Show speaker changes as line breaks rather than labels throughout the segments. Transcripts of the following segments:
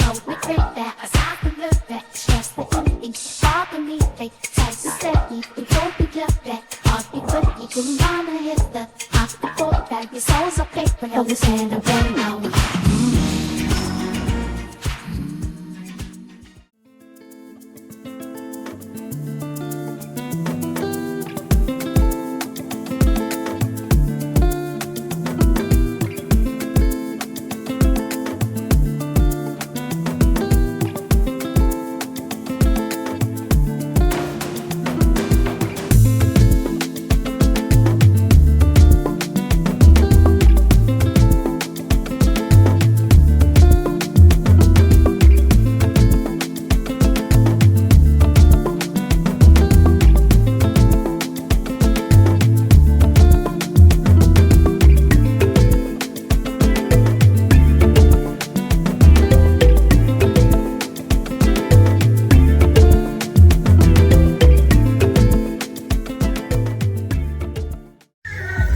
Hold me great that aside from love that stress the ending. Far beneath they tight to steady. We don't be love that. Heart be good, you can run and hit the hot before that. Your soul's a paper, no one's hand around now.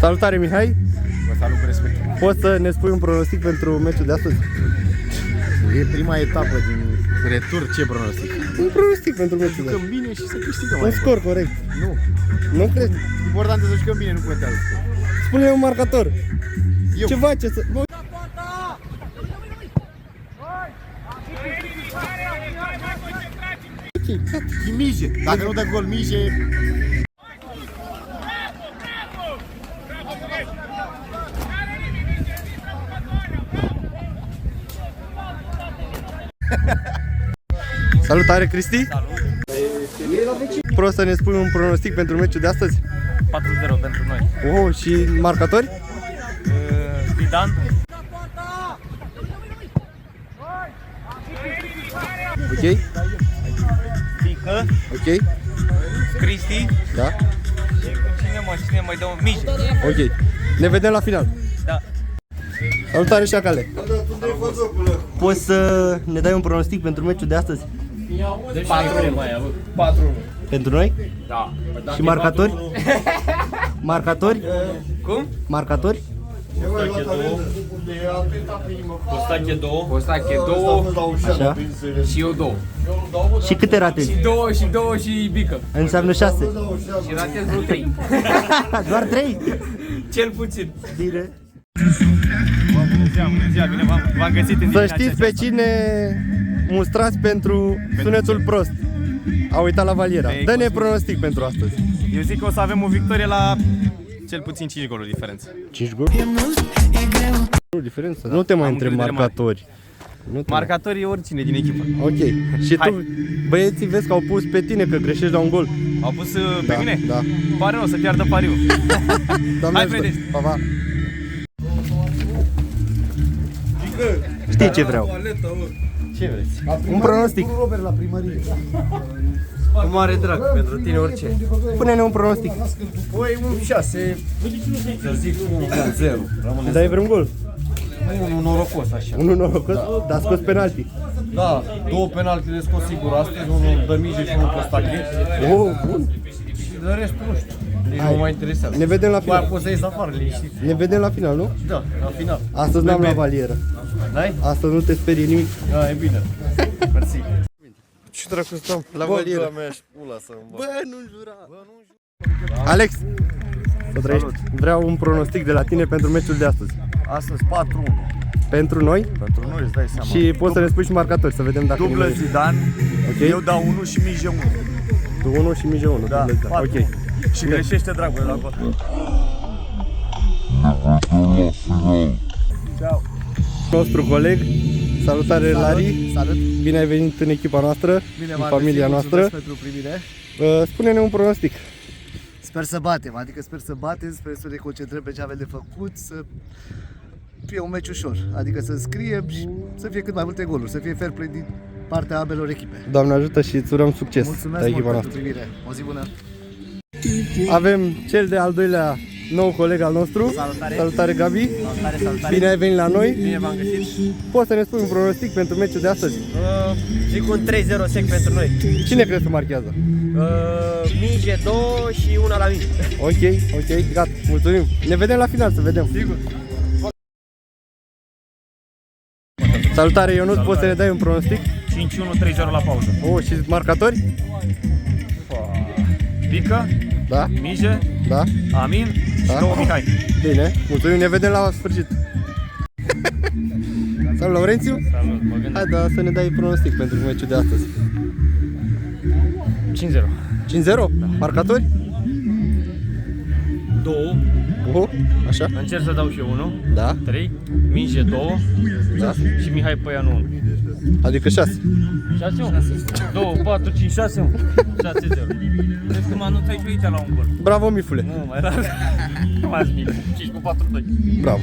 Salutare, Mihai!
Vă salut cu respect.
Poți să ne spui un pronostic pentru meciul de astăzi?
E prima etapă din retur, ce pronostic?
Un pronostic pentru meciul de
Jucăm
astăzi.
bine și să câștigăm.
Un scor corect.
Nu.
Nu crezi?
Important e să jucăm bine, nu contează.
Spune un marcator.
Eu.
Ceva ce să...
Și Mije. Dacă nu dă gol Mije...
Salutare, Cristi! Salut! Poți să ne spui un pronostic pentru meciul de astăzi?
4-0 pentru noi.
Oh, și marcatori?
Zidane,
Ok?
Fică,
Ok?
Cristi
Da?
și cine mai dă un Mije.
Ok. Ne vedem la final.
Da.
Salutare, Șacale! Poți să ne dai un pronostic pentru meciul de astăzi?
4 mai avut. 4-1.
Pentru noi?
Da.
Și marcatori? Marcatori?
Cum?
Marcatori?
Costache 2. Costache 2
Așa.
și eu 2.
Și câte ratezi?
2 și Bică.
Înseamnă 6.
Și ratez vreo 3.
Doar 3?
Cel puțin.
Bine.
Bună ziua, bine v-am găsit în
Să știți pe cine mustrați pentru sunetul prost. A uitat la valiera. Dă-ne pronostic pentru astăzi.
Eu zic că o să avem o victorie la cel puțin 5 goluri diferență.
5 goluri? Diferență? Nu te mai întreb
încredere
marcatori. Nu te
Marcatorii oricine din echipă.
Ok. Și
Hai.
tu, băieții, vezi că au pus pe tine că greșești la un gol.
Au pus pe
Da,
mine?
da.
Pare rău să piardă pariul.
Doamne
Hai,
ajută.
vedeți.
Pa, pa. Știi ce vreau?
Ce vreți?
Un pronostic.
Cu mare drag, pentru tine orice.
Pune-ne un pronostic.
Păi un 6, să zic un 0. Rămâne
Dai vreun gol?
unul norocos așa.
Unul norocos, dar scos penalti.
Da, 2 penalti de scos sigur astăzi, unul de Mije și unul Costache.
Oh, bun.
Și de restul nu știu. Nici
Hai.
nu mă interesează.
Ne vedem la
Mai
final.
poți să ies afară, liniștit.
Ne vedem la final, nu?
Da, la final.
Astăzi n-am la valieră.
Dai?
Astăzi nu te sperie nimic.
Da, e bine. Mersi.
Ce dracu stăm? La valieră.
mea și pula să îmi
Bă, nu jura. Alex, să trăiești. Vreau un pronostic de la tine pentru meciul de astăzi.
Astăzi 4-1.
Pentru noi
Pentru noi îți dai seama.
și poți să ne spui și marcatori, să vedem dacă
Dublă
ne-
Zidane.
Ok.
Eu dau 1 și Mije 1.
Tu 1 și Mije 1.
Da,
dublă,
4.
ok.
Și greșește dragul la gol. Ciao.
Nostru coleg, salutare Lari.
Salut.
Bine ai venit în echipa noastră,
Bine
în
v-am
familia
găsit,
noastră.
mulțumesc pentru primire.
Spune-ne un pronostic.
Sper să batem, adică sper să batem, sper să ne concentrăm pe ce avem de făcut, să fie un meci ușor, adică să scriem și să fie cât mai multe goluri, să fie fair play din partea ambelor echipe.
Doamne ajută și îți urăm succes
Mulțumesc
la
mult
echipa
pentru
noastră.
primire. O zi bună!
Avem cel de-al doilea nou coleg al nostru. Salutare Gabi. Bine ai venit la noi.
Bine v-am găsit.
Poți să ne spui un pronostic pentru meciul de astăzi?
Zic un 3-0 sec pentru noi.
Cine crezi că marchează?
Mije 2 și una la Mije.
Ok, gata, mulțumim. Ne vedem la final, să vedem.
Sigur.
Salutare Ionut, poți să ne dai un pronostic?
5-1, 3-0 la pauză.
Oh, și marcatori?
Pică,
Da,
Mije,
da,
Amin și
Da.
2 Mihai.
bine, mulțumim, ne vedem la sfârșit. Salut, Laurențiu?
Salut, mă gândesc.
Hai, da, să ne dai pronostic pentru meciul de astăzi.
5-0.
5-0? Marcatori?
2,
Așa?
încerc să dau și eu 1,
Da,
3, Mije 2
da,
și Mihai Păianu 1.
adică 6.
6-1? 2, 4, 5, 6-1. 6-0. Deci cum anunțai și aici la un gol.
Bravo, Mifule.
Nu, mai rar. Mai azi mic. 5-4-2.
Bravo.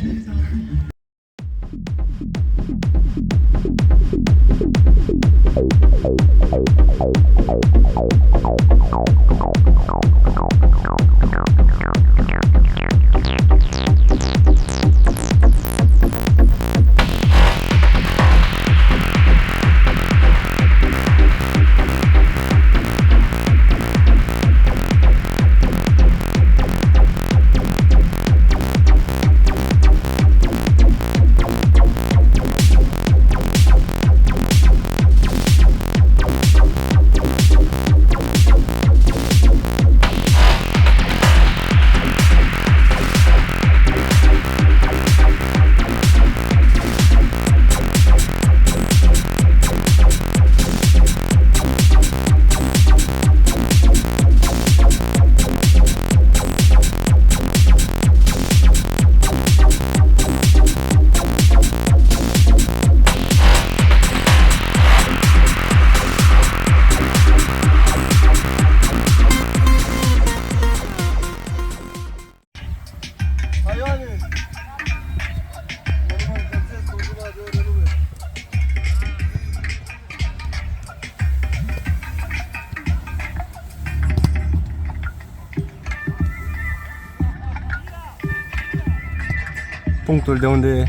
Punctul de unde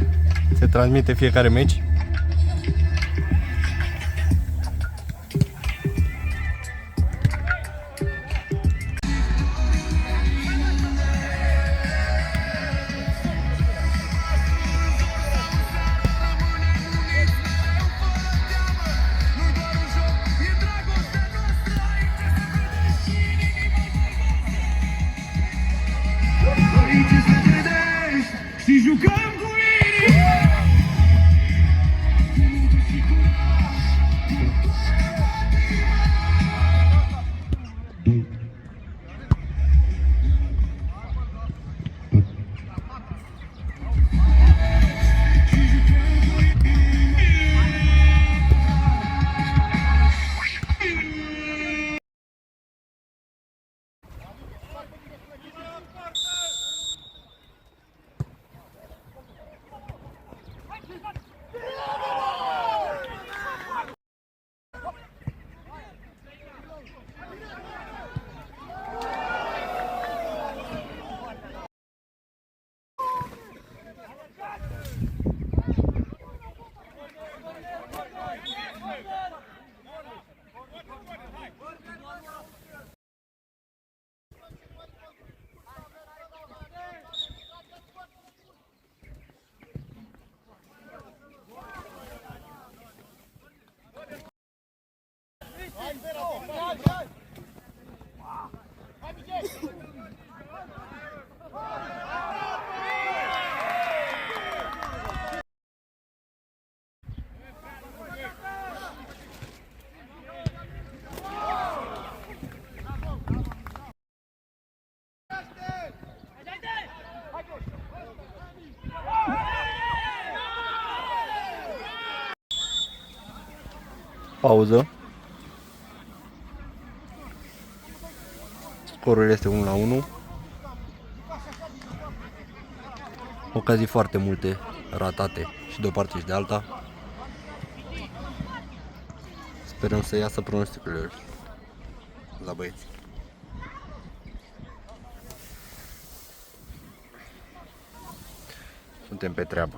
se transmite fiecare meci.
Și jucăm cu inima.
Pauză. Scorul este 1-1. Ocazii foarte multe ratate și de o parte și de alta. Sperăm să iasă pronosticurile la băieți. Suntem pe treabă.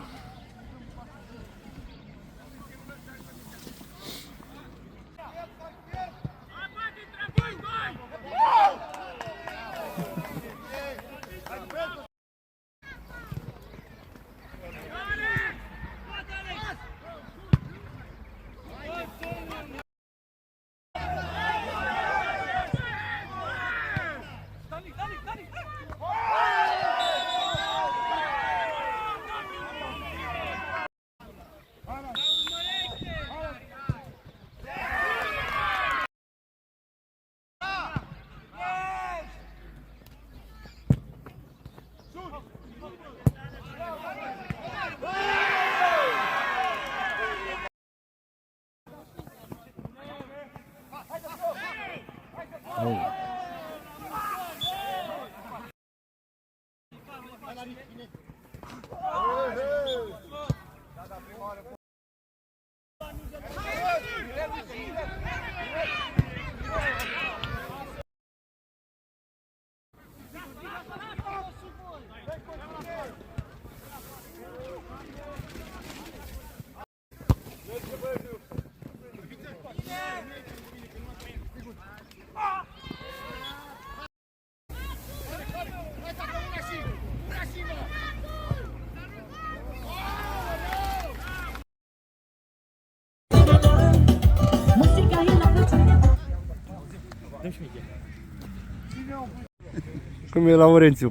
Cum e Laurențiu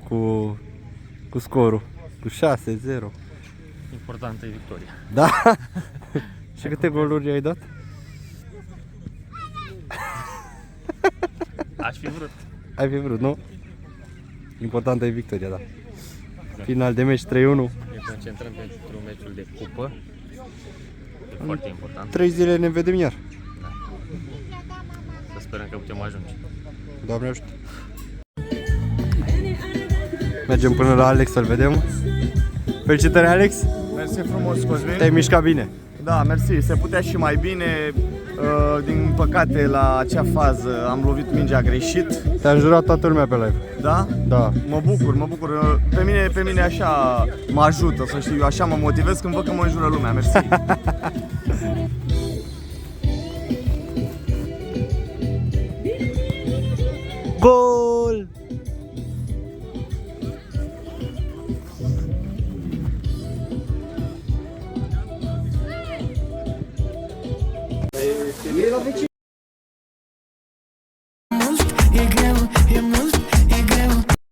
cu scorul? Cu 6-0.
Importantă e victoria.
Da? Și câte goluri ai dat?
Aș fi vrut.
Ai fi vrut, nu? Importantă e victoria, da. Final de meci 3-1.
Ne concentrăm pentru meciul de cupă. E foarte important.
3 zile ne vedem iar.
Să sperăm că putem ajunge.
Doamne ajută. Mergem până la Alex să-l vedem. Felicitări, Alex!
Mersi frumos, Cosmin.
Te-ai mișcat bine.
Da, mersi. Se putea și mai bine. Din păcate, la acea fază am lovit mingea greșit.
Te-a înjurat toată lumea pe live.
Da?
Da.
Mă bucur. Pe mine așa mă ajută, să știu. Eu așa mă motivez când văd că mă înjură lumea. Mersi.
Gol!